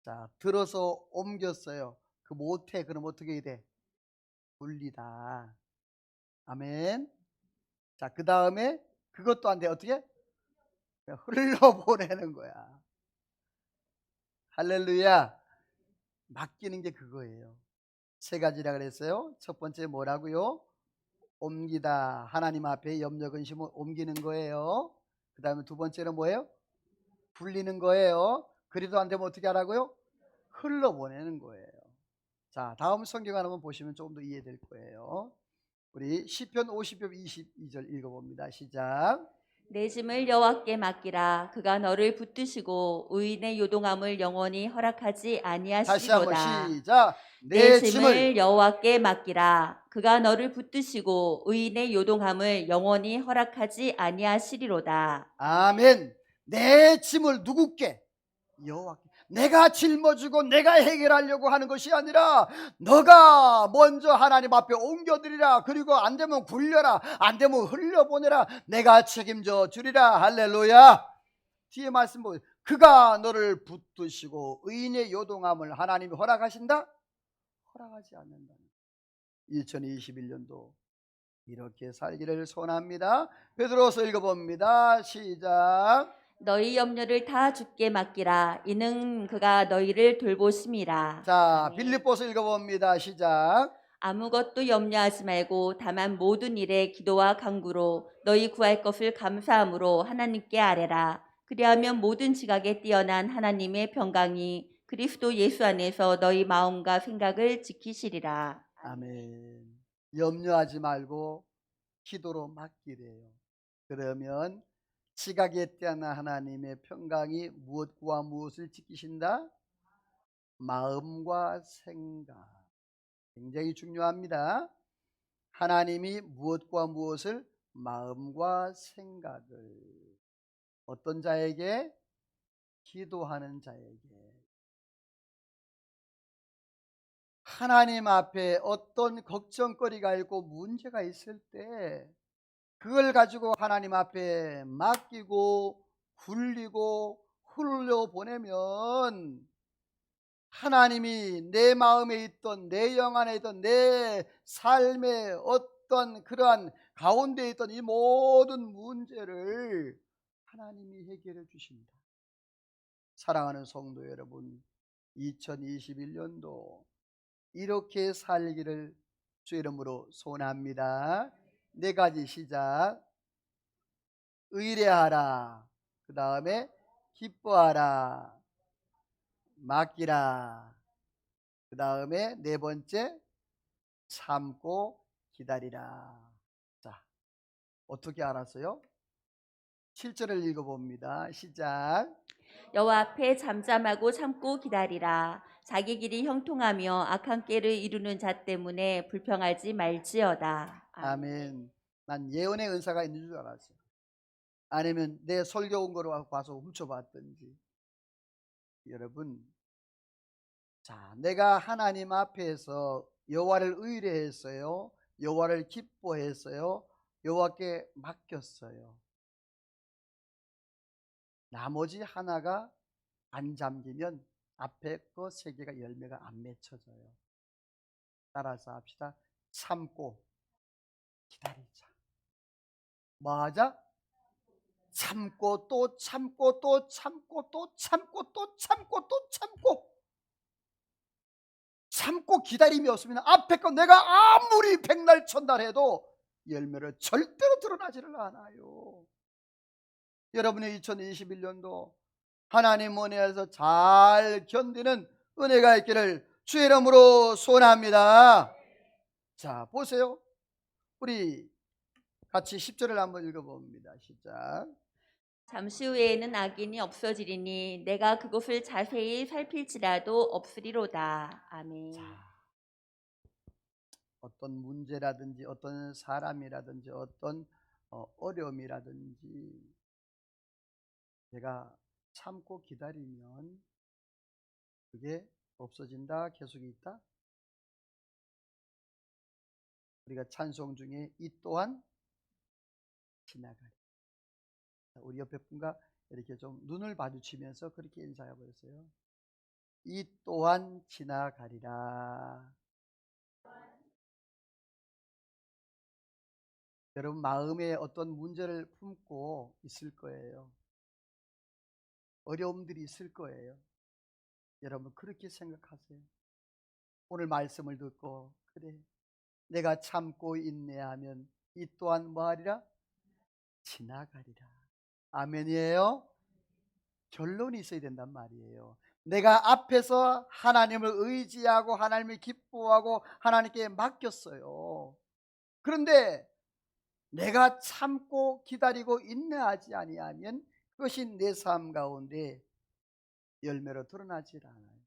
자, 들어서 옮겼어요. 그 못해. 그럼 어떻게 해야 돼? 불리다. 아멘. 자, 그 다음에 그것도 안 돼. 어떻게? 흘러보내는 거야. 할렐루야. 맡기는 게 그거예요. 세 가지라 그랬어요. 첫 번째 뭐라고요? 옮기다. 하나님 앞에 염려 근심을 옮기는 거예요. 그 다음에 두 번째는 뭐예요? 불리는 거예요. 그래도 안 되면 어떻게 하라고요? 흘러보내는 거예요. 자, 다음 성경 하나만 보시면 조금 더 이해될 거예요. 우리 시편 50편 22절 읽어봅니다. 시작. 내 짐을 여호와께 맡기라. 그가 너를 붙드시고 의인의 요동함을 영원히 허락하지 다시 한번 아니하시리로다. 시작. 내 내 짐을. 짐을 여호와께 맡기라. 그가 너를 붙드시고 의인의 요동함을 영원히 허락하지 아니하시리로다. 아멘. 내 짐을 누구께? 여호와께. 내가 짊어지고 내가 해결하려고 하는 것이 아니라 너가 먼저 하나님 앞에 옮겨드리라. 그리고 안 되면 굴려라. 안 되면 흘려보내라. 내가 책임져 주리라. 할렐루야. 뒤에 말씀 보세요. 그가 너를 붙드시고 의인의 요동함을 하나님이 허락하신다? 허락하지 않는다. 2021년도 이렇게 살기를 소원합니다. 베드로서 읽어봅니다. 시작. 너희 염려를 다 주께 맡기라. 이는 그가 너희를 돌보심이라. 자, 아멘. 빌립보서 읽어봅니다. 시작. 아무것도 염려하지 말고 다만 모든 일에 기도와 간구로 너희 구할 것을 감사함으로 하나님께 아뢰라. 그리하면 모든 지각에 뛰어난 하나님의 평강이 그리스도 예수 안에서 너희 마음과 생각을 지키시리라. 아멘. 염려하지 말고 기도로 맡기래요. 그러면 지각에 뛰어난 하나님의 평강이 무엇과 무엇을 지키신다? 마음과 생각. 굉장히 중요합니다. 하나님이 무엇과 무엇을? 마음과 생각을. 어떤 자에게? 기도하는 자에게. 하나님 앞에 어떤 걱정거리가 있고 문제가 있을 때 그걸 가지고 하나님 앞에 맡기고 굴리고 흘려보내면 하나님이 내 마음에 있던, 내 영 안에 있던, 내 삶의 어떤 그러한 가운데 있던 이 모든 문제를 하나님이 해결해 주신다. 사랑하는 성도 여러분, 2021년도 이렇게 살기를 주 이름으로 소원합니다. 네 가지 시작. 의뢰하라. 그 다음에 기뻐하라. 맡기라. 그 다음에 네 번째 참고 기다리라. 자, 어떻게 알았어요? 7절을 읽어봅니다. 시작. 여호와 앞에 잠잠하고 참고 기다리라. 자기 길이 형통하며 악한 꾀를 이루는 자 때문에 불평하지 말지어다. 아멘. 아멘. 난 예언의 은사가 있는 줄 알았어요. 아니면 내 설교 온 거로 와서 훔쳐봤든지. 여러분, 자, 내가 하나님 앞에서 여호와를 의뢰했어요. 여호와를 기뻐했어요. 여호와께 맡겼어요. 나머지 하나가 안 잠기면 앞에 거 세 개가 열매가 안 맺혀져요. 따라서 합시다. 참고 기다리자. 뭐 하자? 참고 또 참고 또 참고 또 참고 또 참고 또 참고 참고 기다림이 없으면 앞에 거 내가 아무리 백날 천날 해도 열매를 절대로 드러나지를 않아요. 여러분의 2021년도 하나님 은혜에서 잘 견디는 은혜가 있기를 주의 이름으로 소원합니다. 자, 보세요. 우리 같이 10절을 한번 읽어봅니다. 시작. 잠시 후에는 악인이 없어지리니 내가 그것을 자세히 살필지라도 없으리로다. 아멘. 자, 어떤 문제라든지 어떤 사람이라든지 어떤 어려움이라든지 내가 참고 기다리면 그게 없어진다, 계속 있다. 우리가 찬송 중에 이 또한 지나가리. 우리 옆에 분과 이렇게 좀 눈을 마주치면서 그렇게 인사해 보세요. 이 또한 지나가리라. 여러분 마음에 어떤 문제를 품고 있을 거예요. 어려움들이 있을 거예요. 여러분 그렇게 생각하세요. 오늘 말씀을 듣고 그래 내가 참고 인내하면 이 또한 뭐하리라? 지나가리라. 아멘이에요. 결론이 있어야 된단 말이에요. 내가 앞에서 하나님을 의지하고 하나님을 기뻐하고 하나님께 맡겼어요. 그런데 내가 참고 기다리고 인내하지 아니하면 그것이 내 삶 가운데 열매로 드러나지 않아요.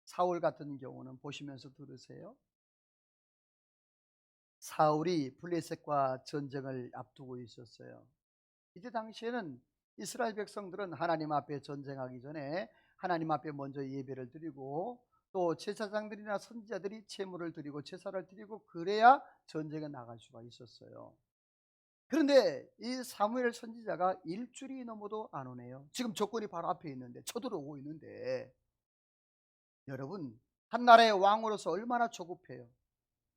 사울 같은 경우는 보시면서 들으세요. 사울이 블레셋과 전쟁을 앞두고 있었어요. 이때 당시에는 이스라엘 백성들은 하나님 앞에 전쟁하기 전에 하나님 앞에 먼저 예배를 드리고 또 제사장들이나 선지자들이 제물을 드리고 제사를 드리고 그래야 전쟁에 나갈 수가 있었어요. 그런데 이 사무엘 선지자가 일주일이 넘어도 안 오네요. 지금 조건이 바로 앞에 있는데 쳐들어오고 있는데 여러분 한 나라의 왕으로서 얼마나 조급해요.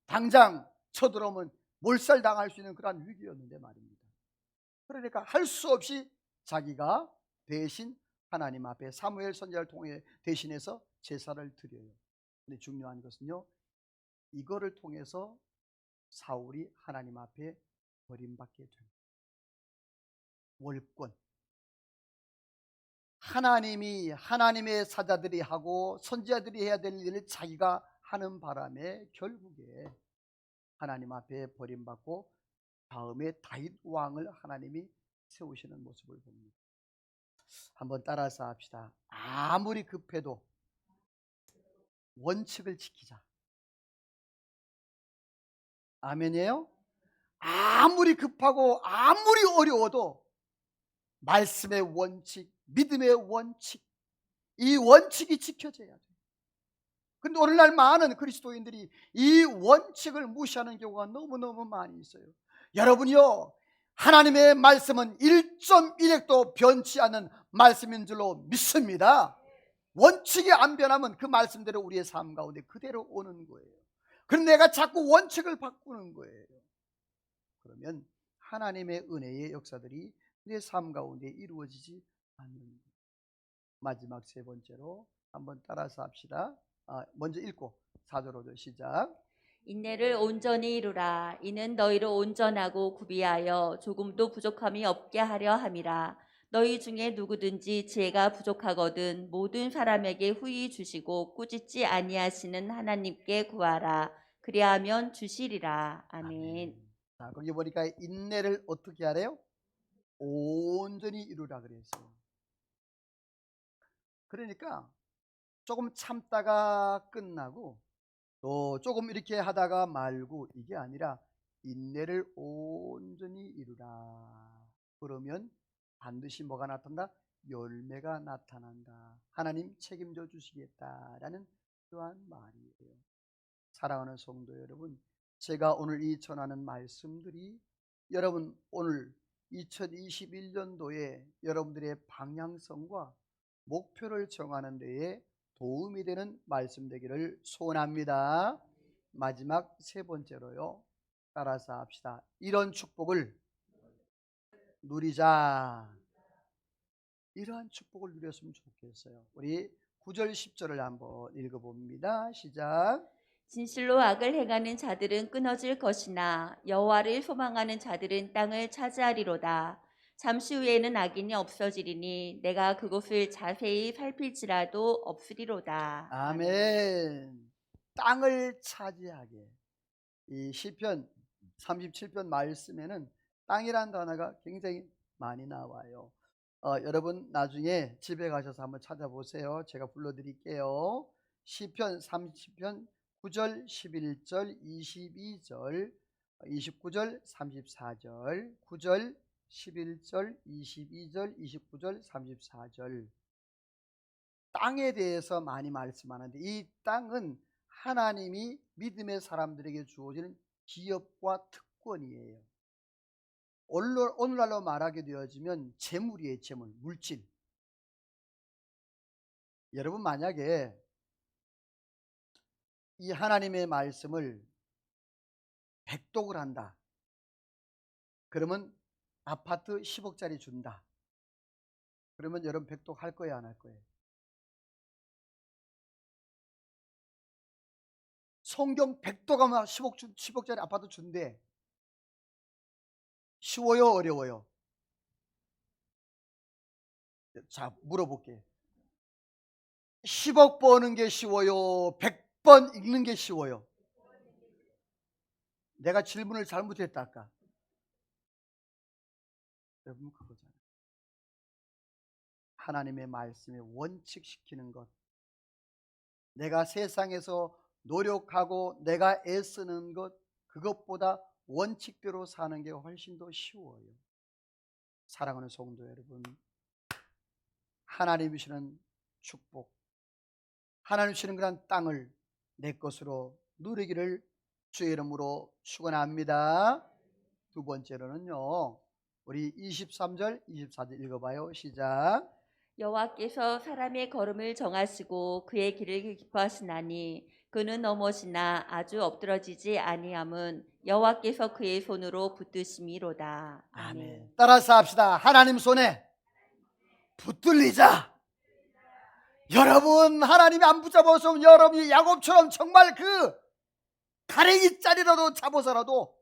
당장 쳐들어오면 몰살당할 수 있는 그런 위기였는데 말입니다. 그러니까 할 수 없이 자기가 대신 하나님 앞에 사무엘 선지자를 통해 대신해서 제사를 드려요. 근데 중요한 것은요, 이거를 통해서 사울이 하나님 앞에 버림받게 됩니다. 월권. 하나님이 하나님의 사자들이 하고 선지자들이 해야 될 일을 자기가 하는 바람에 결국에 하나님 앞에 버림받고 다음에 다윗 왕을 하나님이 세우시는 모습을 봅니다. 한번 따라서 합시다. 아무리 급해도 원칙을 지키자. 아멘이에요? 아무리 급하고 아무리 어려워도 말씀의 원칙, 믿음의 원칙, 이 원칙이 지켜져야 돼요. 근데 오늘날 많은 그리스도인들이 이 원칙을 무시하는 경우가 너무너무 많이 있어요. 여러분이요, 하나님의 말씀은 1.1핵도 변치 않는 말씀인 줄로 믿습니다. 원칙이 안 변하면 그 말씀대로 우리의 삶 가운데 그대로 오는 거예요. 그럼 내가 자꾸 원칙을 바꾸는 거예요. 그러면 하나님의 은혜의 역사들이 내 삶 가운데 이루어지지 않는 거예요. 마지막 세 번째로 한번 따라서 합시다. 먼저 읽고 4절 5절 시작. 인내를 온전히 이루라. 이는 너희를 온전하고 구비하여 조금도 부족함이 없게 하려 함이라. 너희 중에 누구든지 지혜가 부족하거든 모든 사람에게 후히 주시고 꾸짖지 아니하시는 하나님께 구하라. 그리하면 주시리라. 아멘. 자, 거기 보니까 인내를 어떻게 하래요? 온전히 이루라 그랬어요. 그러니까 조금 참다가 끝나고 또 조금 이렇게 하다가 말고 이게 아니라 인내를 온전히 이루라. 그러면 반드시 뭐가 나타난다? 열매가 나타난다. 하나님 책임져 주시겠다라는 그러한 말이에요. 사랑하는 성도 여러분, 제가 오늘 이 전하는 말씀들이 여러분 오늘 2021년도에 여러분들의 방향성과 목표를 정하는 데에 도움이 되는 말씀 되기를 소원합니다. 마지막 세 번째로요. 따라서 합시다. 이런 축복을 누리자. 이러한 축복을 누렸으면 좋겠어요. 우리 9절 10절을 한번 읽어봅니다. 시작. 진실로 악을 행하는 자들은 끊어질 것이나 여호와를 소망하는 자들은 땅을 차지하리로다. 잠시 후에는 악인이 없어지리니 내가 그곳을 자세히 살필지라도 없으리로다. 아멘. 땅을 차지하게. 이 시편 37편 말씀에는 땅이란 단어가 굉장히 많이 나와요. 여러분 나중에 집에 가셔서 한번 찾아보세요. 제가 불러드릴게요. 시편 30편 9절 11절 22절 29절 34절 9절 11절 22절 29절 34절 땅에 대해서 많이 말씀하는데 이 땅은 하나님이 믿음의 사람들에게 주어지는 기업과 특권이에요. 오늘날로 말하게 되어지면 재물이에요. 재물, 물질. 여러분 만약에 이 하나님의 말씀을 백독을 한다. 그러면 아파트 10억짜리 준다. 그러면 여러분 백독 할 거예요, 안 할 거예요? 성경 백독하면 10억짜리 아파트 준대. 쉬워요, 어려워요? 자, 물어볼게요. 10억 버는 게 쉬워요? 100번 읽는 게 쉬워요? 내가 질문을 잘못했다 아까. 여러분 그거잖아요. 하나님의 말씀에 원칙시키는 것. 내가 세상에서 노력하고 내가 애쓰는 것, 그것보다 원칙대로 사는 게 훨씬 더 쉬워요. 사랑하는 성도 여러분, 하나님이 주시는 축복, 하나님이 주시는 그런 땅을 내 것으로 누리기를 주의 이름으로 축원합니다. 두 번째로는요, 우리 23절, 24절 읽어봐요. 시작. 여호와께서 사람의 걸음을 정하시고 그의 길을 기뻐하시나니 그는 넘어지나 아주 엎드러지지 아니함은 여호와께서 그의 손으로 붙드심이로다. 아멘. 따라서 합시다. 하나님 손에 붙들리자. 여러분 하나님이 안 붙잡아서 여러분이 야곱처럼 정말 그 가랭이짜리라도 잡아서라도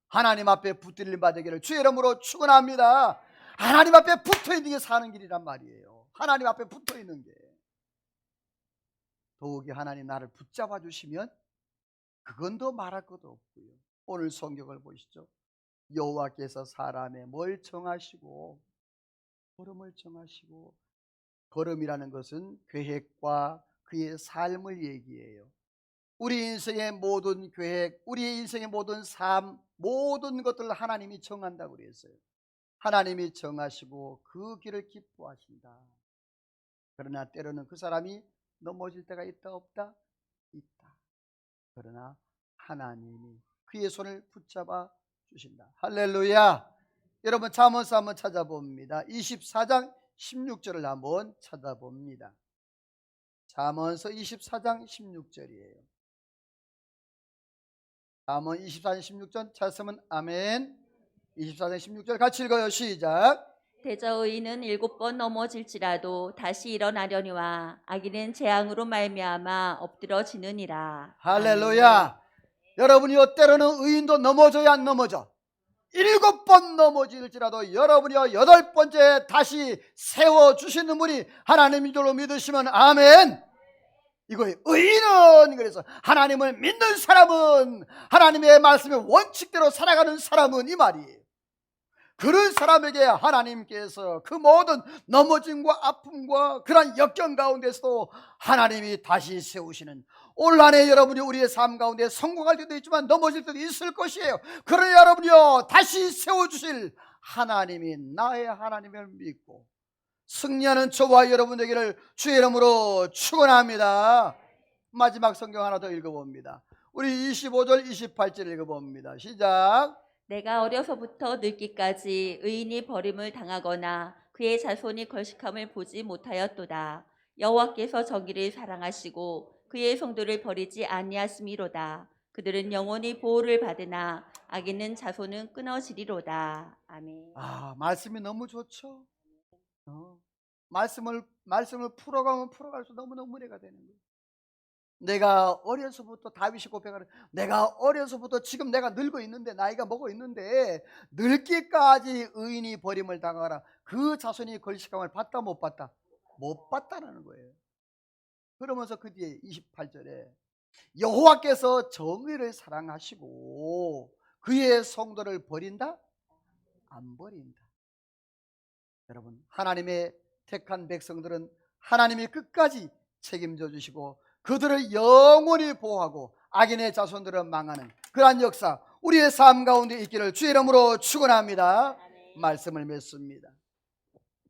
하나님 앞에 붙들림 받으기를 주의 이름으로 축원합니다. 하나님 앞에 붙어있는 게 사는 길이란 말이에요. 하나님 앞에 붙어있는 게. 더욱이 하나님 나를 붙잡아 주시면 그건 더 말할 것도 없고요. 오늘 성경을 보시죠. 여호와께서 사람의 뭘 정하시고 걸음을 정하시고, 걸음이라는 것은 계획과 그의 삶을 얘기해요. 우리 인생의 모든 계획, 우리 인생의 모든 삶, 모든 것들을 하나님이 정한다고 그랬어요. 하나님이 정하시고 그 길을 기뻐하신다. 그러나 때로는 그 사람이 넘어질 때가 있다 없다? 있다. 그러나 하나님이 그의 손을 붙잡아 주신다. 할렐루야. 여러분 잠언서 한번 찾아봅니다. 24장 16절을 한번 찾아봅니다. 잠언서 24장 16절이에요. 잠언 24장 16절 찾으면 아멘. 24장 16절 같이 읽어요. 시작. 대저 의인은 7번 넘어질지라도 다시 일어나려니와 악인은 재앙으로 말미암아 엎드러지느니라. 할렐루야. 여러분이요, 때로는 의인도 넘어져야 안 넘어져. 7번 넘어질지라도 여러분이요 8번째 다시 세워주시는 분이 하나님인 줄로 믿으시면 아멘. 이거예요. 의인은, 그래서 하나님을 믿는 사람은, 하나님의 말씀의 원칙대로 살아가는 사람은, 이 말이에요. 그런 사람에게 하나님께서 그 모든 넘어짐과 아픔과 그런 역경 가운데서도 하나님이 다시 세우시는, 올 한해 여러분이 우리의 삶 가운데 성공할 때도 있지만 넘어질 때도 있을 것이에요. 그러나 여러분이요 다시 세워주실 하나님이 나의 하나님을 믿고 승리하는 저와 여러분 되기를 주의 이름으로 축원합니다. 마지막 성경 하나 더 읽어봅니다. 우리 25절 28절 읽어봅니다. 시작. 내가 어려서부터 늙기까지 의인이 버림을 당하거나 그의 자손이 걸식함을 보지 못하였도다. 여호와께서 정의를 사랑하시고 그의 성도를 버리지 아니하심이로다. 그들은 영원히 보호를 받으나 악인은 자손은 끊어지리로다. 아멘. 말씀이 너무 좋죠. 말씀을 풀어가면 풀어갈수록 너무너무 은혜가 되는 거예요. 내가 어려서부터, 다윗이 고백하는, 내가 어려서부터 지금 내가 늙어 있는데, 나이가 먹어 있는데 늙기까지 의인이 버림을 당하라. 그 자손이 걸식함을 받다 못 받다? 못 받다라는 거예요. 그러면서 그 뒤에 28절에 여호와께서 정의를 사랑하시고 그의 성도를 버린다? 안 버린다. 여러분, 하나님의 택한 백성들은 하나님이 끝까지 책임져 주시고 그들을 영원히 보호하고 악인의 자손들은 망하는 그러한 역사 우리의 삶 가운데 있기를 주의 이름으로 축원합니다. 말씀을 맺습니다.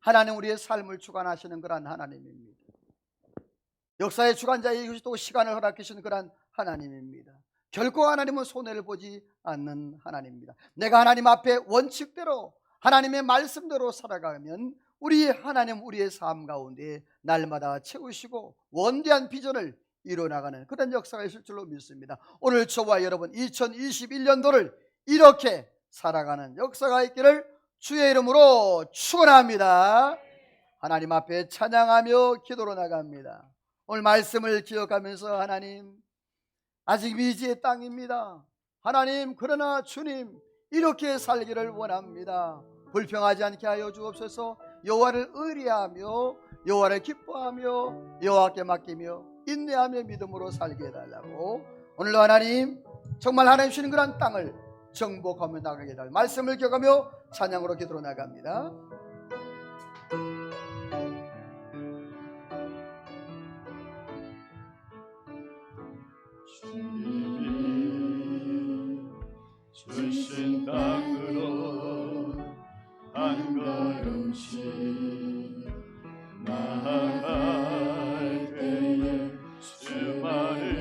하나님 우리의 삶을 주관하시는 그러한 하나님입니다. 역사의 주관자이시고 시간을 허락하시는 그러한 하나님입니다. 결코 하나님은 손해를 보지 않는 하나님입니다. 내가 하나님 앞에 원칙대로 하나님의 말씀대로 살아가면 우리 하나님 우리의 삶 가운데 날마다 채우시고 원대한 비전을 이뤄나가는 그런 역사가 있을 줄로 믿습니다. 오늘 저와 여러분 2021년도를 이렇게 살아가는 역사가 있기를 주의 이름으로 축원합니다. 하나님 앞에 찬양하며 기도로 나갑니다. 오늘 말씀을 기억하면서 하나님, 아직 미지의 땅입니다. 하나님, 그러나 주님 이렇게 살기를 원합니다. 불평하지 않게 하여 주옵소서. 여호와를 의리하며 여호와를 기뻐하며 여호와께 맡기며 인내하며 믿음으로 살게 해달라고, 오늘도 하나님 정말 하나님 주시는 그런 땅을 정복하며 나가게 해달라고 말씀을 기억하며 찬양으로 기도로 나갑니다. 주신 땅으로 한 걸음씩 나아갈 때에 수많은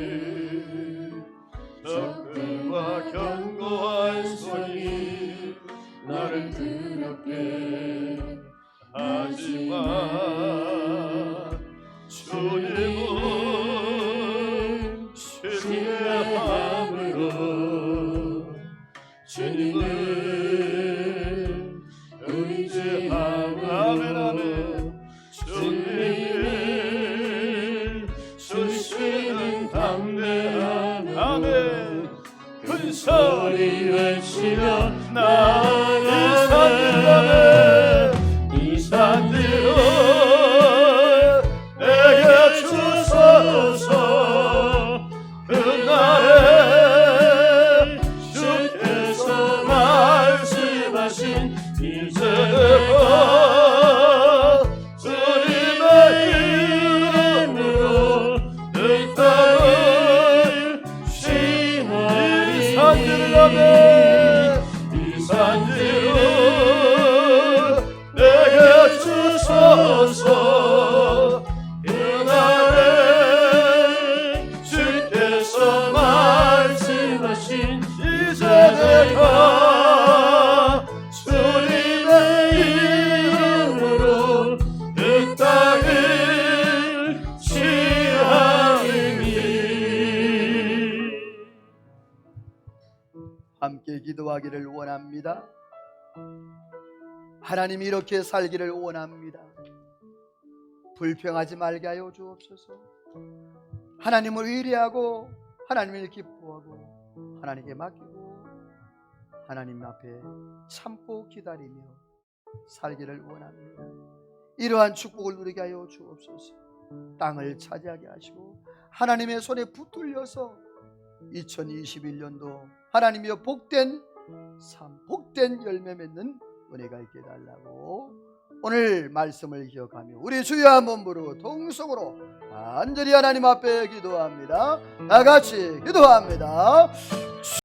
적들과 견고한 손이 나를 두렵게 하지만 주님은 신뢰함으로 주님은 의지함으로 주님은 주시는 담대함으로 아멘. 큰 소리 외치며 나아가네. 이 산들로 내게 주소서. 그날에 주께서 말씀하신 이제가 주님의 이름으로 이 땅을 시하리. 이 산들로 내게 주소서. 그날에 주께서 말씀하신 이제 내가 주님의 이름으로 이 땅을 취하리니. 함께 기도하기를 원합니다. 하나님이 이렇게 살기를 원합니다. 불평하지 말게 하여 주옵소서. 하나님을 의뢰하고 하나님을 기뻐하고 하나님께 맡기고 하나님 앞에 참고 기다리며 살기를 원합니다. 이러한 축복을 누리게 하여 주옵소서. 땅을 차지하게 하시고 하나님의 손에 붙들려서 2021년도 하나님이여 복된 삶, 복된 열매 맺는 은혜가 있게 해달라고 오늘 말씀을 기억하며 우리 주여 한번 부르고 통성으로 간절히 하나님 앞에 기도합니다. 다 같이 기도합니다.